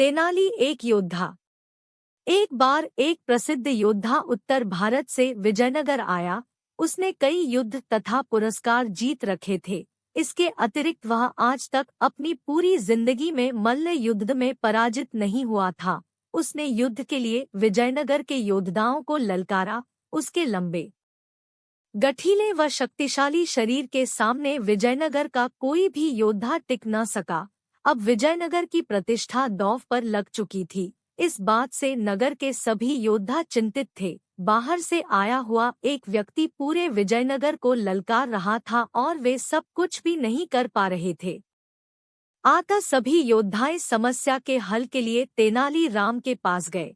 तेनाली एक योद्धा। एक बार एक प्रसिद्ध योद्धा उत्तर भारत से विजयनगर आया। उसने कई युद्ध तथा पुरस्कार जीत रखे थे। इसके अतिरिक्त वह आज तक अपनी पूरी जिंदगी में मल्ल युद्ध में पराजित नहीं हुआ था। उसने युद्ध के लिए विजयनगर के योद्धाओं को ललकारा। उसके लंबे, गठीले व शक्तिशाली शरीर के सामने विजयनगर का कोई भी योद्धा टिक न सका। अब विजयनगर की प्रतिष्ठा दांव पर लग चुकी थी। इस बात से नगर के सभी योद्धा चिंतित थे। बाहर से आया हुआ एक व्यक्ति पूरे विजयनगर को ललकार रहा था और वे सब कुछ भी नहीं कर पा रहे थे। आता सभी योद्धाएं समस्या के हल के लिए तेनाली राम के पास गए।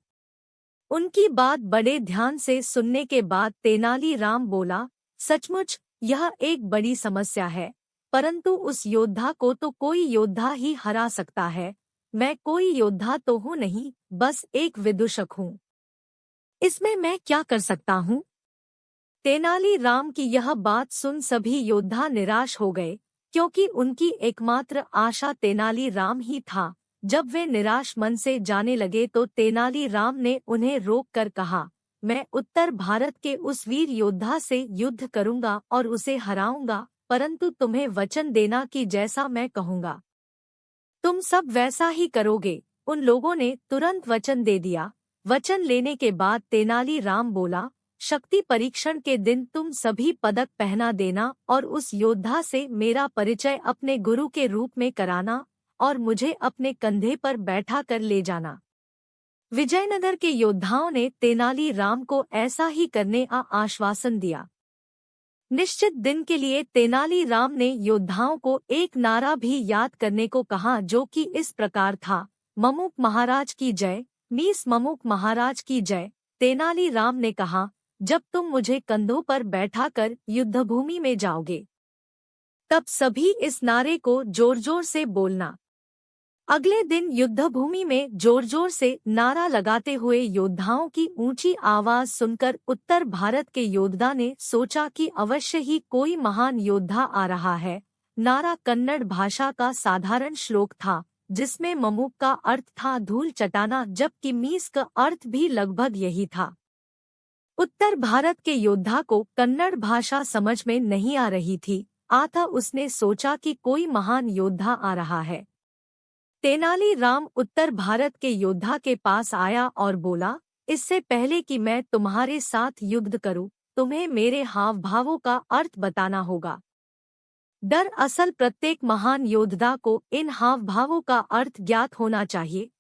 उनकी बात बड़े ध्यान से सुनने के बाद तेनाली राम बोला, सचमुच यह एक बड़ी समस्या है, परंतु उस योद्धा को तो कोई योद्धा ही हरा सकता है। मैं कोई योद्धा तो हूँ नहीं, बस एक विदूषक हूँ। इसमें मैं क्या कर सकता हूँ? तेनाली राम की यह बात सुन सभी योद्धा निराश हो गए, क्योंकि उनकी एकमात्र आशा तेनाली राम ही था। जब वे निराश मन से जाने लगे तो तेनाली राम ने उन्हें रोक कर कहा, मैं उत्तर भारत के उस वीर योद्धा से युद्ध करूंगा और उसे हराऊंगा, परंतु तुम्हें वचन देना कि जैसा मैं कहूंगा तुम सब वैसा ही करोगे। उन लोगों ने तुरंत वचन दे दिया। वचन लेने के बाद तेनाली राम बोला, शक्ति परीक्षण के दिन तुम सभी पदक पहना देना और उस योद्धा से मेरा परिचय अपने गुरु के रूप में कराना और मुझे अपने कंधे पर बैठा कर ले जाना। विजयनगर के योद्धाओं ने तेनाली राम को ऐसा ही करने का आश्वासन दिया। निश्चित दिन के लिए तेनाली राम ने योद्धाओं को एक नारा भी याद करने को कहा, जो कि इस प्रकार था, ममुक महाराज की जय, मीस ममुक महाराज की जय। तेनाली राम ने कहा, जब तुम मुझे कंधों पर बैठाकर युद्धभूमि में जाओगे, तब सभी इस नारे को जोर जोर से बोलना। अगले दिन युद्धभूमि में जोर जोर से नारा लगाते हुए योद्धाओं की ऊंची आवाज सुनकर उत्तर भारत के योद्धा ने सोचा कि अवश्य ही कोई महान योद्धा आ रहा है। नारा कन्नड़ भाषा का साधारण श्लोक था, जिसमें ममुक का अर्थ था धूल चटाना, जबकि मीस का अर्थ भी लगभग यही था। उत्तर भारत के योद्धा को कन्नड़ भाषा समझ में नहीं आ रही थी, अतः उसने सोचा कि कोई महान योद्धा आ रहा है। तेनाली राम उत्तर भारत के योद्धा के पास आया और बोला, इससे पहले कि मैं तुम्हारे साथ युद्ध करूं, तुम्हें मेरे हाव भावों का अर्थ बताना होगा। दरअसल प्रत्येक महान योद्धा को इन हाव भावों का अर्थ ज्ञात होना चाहिए।